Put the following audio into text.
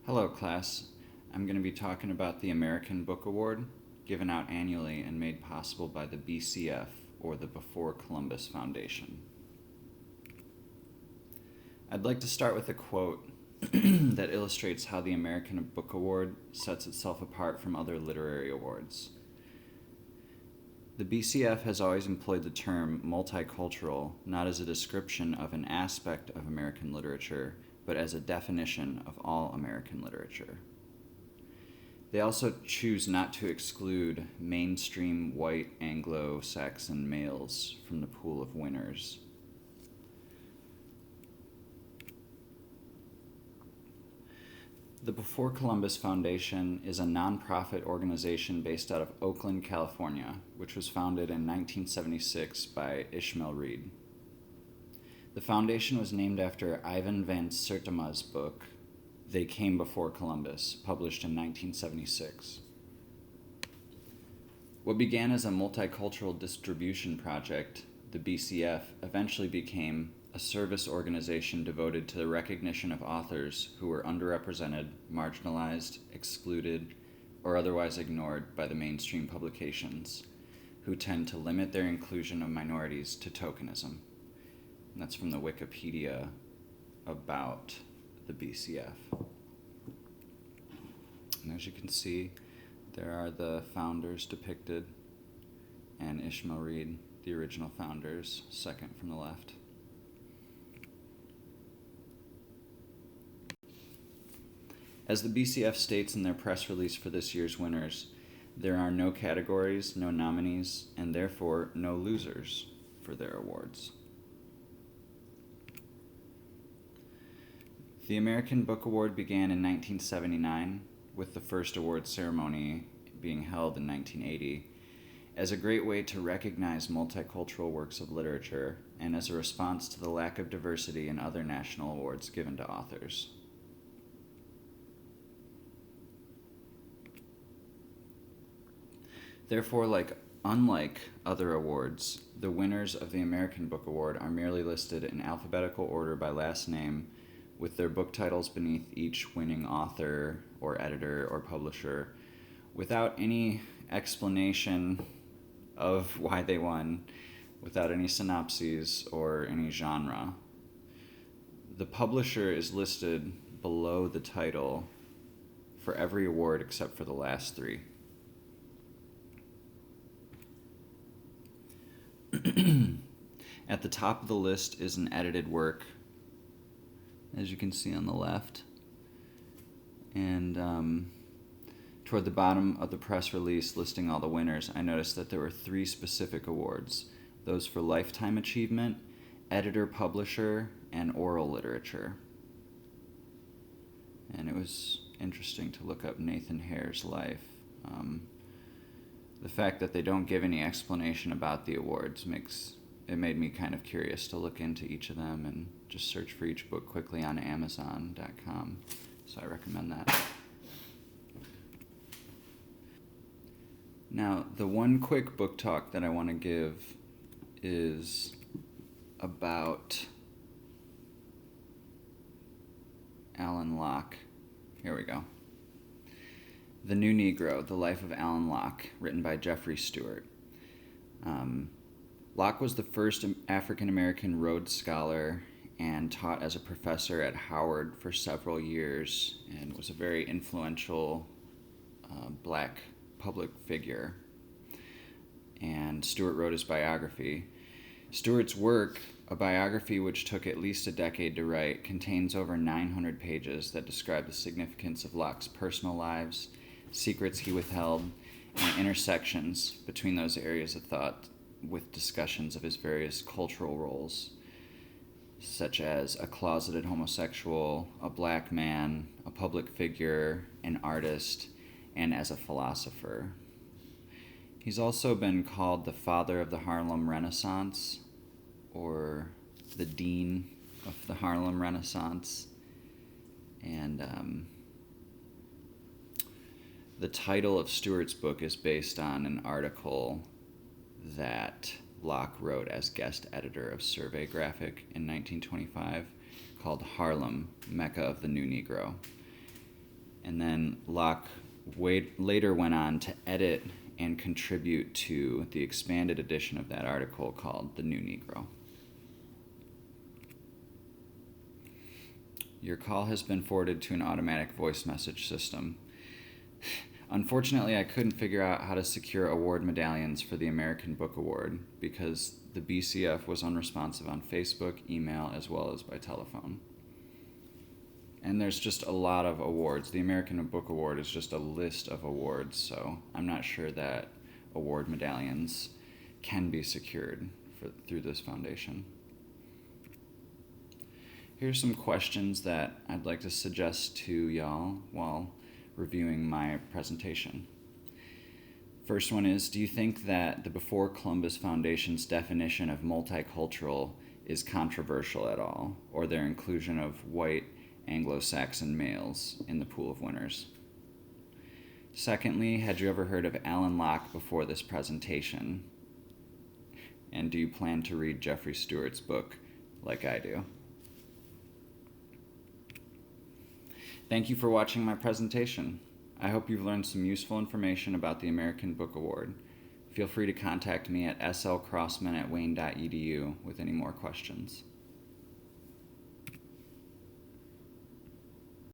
Hello, class. I'm going to be talking about the American Book Award, given out annually and made possible by the BCF, or the Before Columbus Foundation. I'd like to start with a quote that illustrates how the American Book Award sets itself apart from other literary awards. The BCF has always employed the term multicultural not as a description of an aspect of American literature, but as a definition of all American literature. They also choose not to exclude mainstream white Anglo-Saxon males from the pool of winners. The Before Columbus Foundation is a nonprofit organization based out of Oakland, California, which was founded in 1976 by Ishmael Reed. The foundation was named after Ivan van Sertima's book, They Came Before Columbus, published in 1976. What began as a multicultural distribution project, the BCF eventually became a service organization devoted to the recognition of authors who were underrepresented, marginalized, excluded, or otherwise ignored by the mainstream publications, who tend to limit their inclusion of minorities to tokenism. And that's from the Wikipedia about the BCF. And as you can see, there are the founders depicted, and Ishmael Reed, the original founders, second from the left. As the BCF states in their press release for this year's winners, there are no categories, no nominees, and therefore no losers for their awards. The American Book Award began in 1979, with the first award ceremony being held in 1980, as a great way to recognize multicultural works of literature and as a response to the lack of diversity in other national awards given to authors. Therefore, unlike other awards, the winners of the American Book Award are merely listed in alphabetical order by last name, with their book titles beneath each winning author or editor or publisher, without any explanation of why they won, without any synopses or any genre. The publisher is listed below the title for every award except for the last three. At the top of the list is an edited work, as you can see on the left. And toward the bottom of the press release listing all the winners, I noticed that there were three specific awards: those for lifetime achievement, editor-publisher, and oral literature. And it was interesting to look up Nathan Hare's life. The fact that they don't give any explanation about the awards made me kind of curious to look into each of them and just search for each book quickly on Amazon.com. So I recommend that. Now, the one quick book talk that I want to give is about Alan Locke. Here we go. The New Negro, The Life of Alan Locke, written by Jeffrey Stewart. Locke was the first African-American Rhodes Scholar and taught as a professor at Howard for several years, and was a very influential black public figure. And Stewart wrote his biography. Stewart's work, a biography which took at least a decade to write, contains over 900 pages that describe the significance of Locke's personal lives, secrets he withheld, and intersections between those areas of thought with discussions of his various cultural roles, such as a closeted homosexual, a black man, a public figure, an artist, and as a philosopher. He's also been called the father of the Harlem Renaissance, or the dean of the Harlem Renaissance. And the title of Stewart's book is based on an article that Locke wrote as guest editor of Survey Graphic in 1925 called Harlem, Mecca of the New Negro. And then Locke later went on to edit and contribute to the expanded edition of that article called The New Negro. Your call has been forwarded to an automatic voice message system. Unfortunately, I couldn't figure out how to secure award medallions for the American Book Award because the BCF was unresponsive on Facebook, email, as well as by telephone. And there's just a lot of awards. The American Book Award is just a list of awards, so I'm not sure that award medallions can be secured through this foundation. Here's some questions that I'd like to suggest to y'all while reviewing my presentation. First one is, do you think that the Before Columbus Foundation's definition of multicultural is controversial at all, or their inclusion of white Anglo-Saxon males in the pool of winners? Secondly, had you ever heard of Alan Locke before this presentation? And do you plan to read Jeffrey Stewart's book like I do? Thank you for watching my presentation. I hope you've learned some useful information about the American Book Award. Feel free to contact me at slcrossman@wayne.edu with any more questions.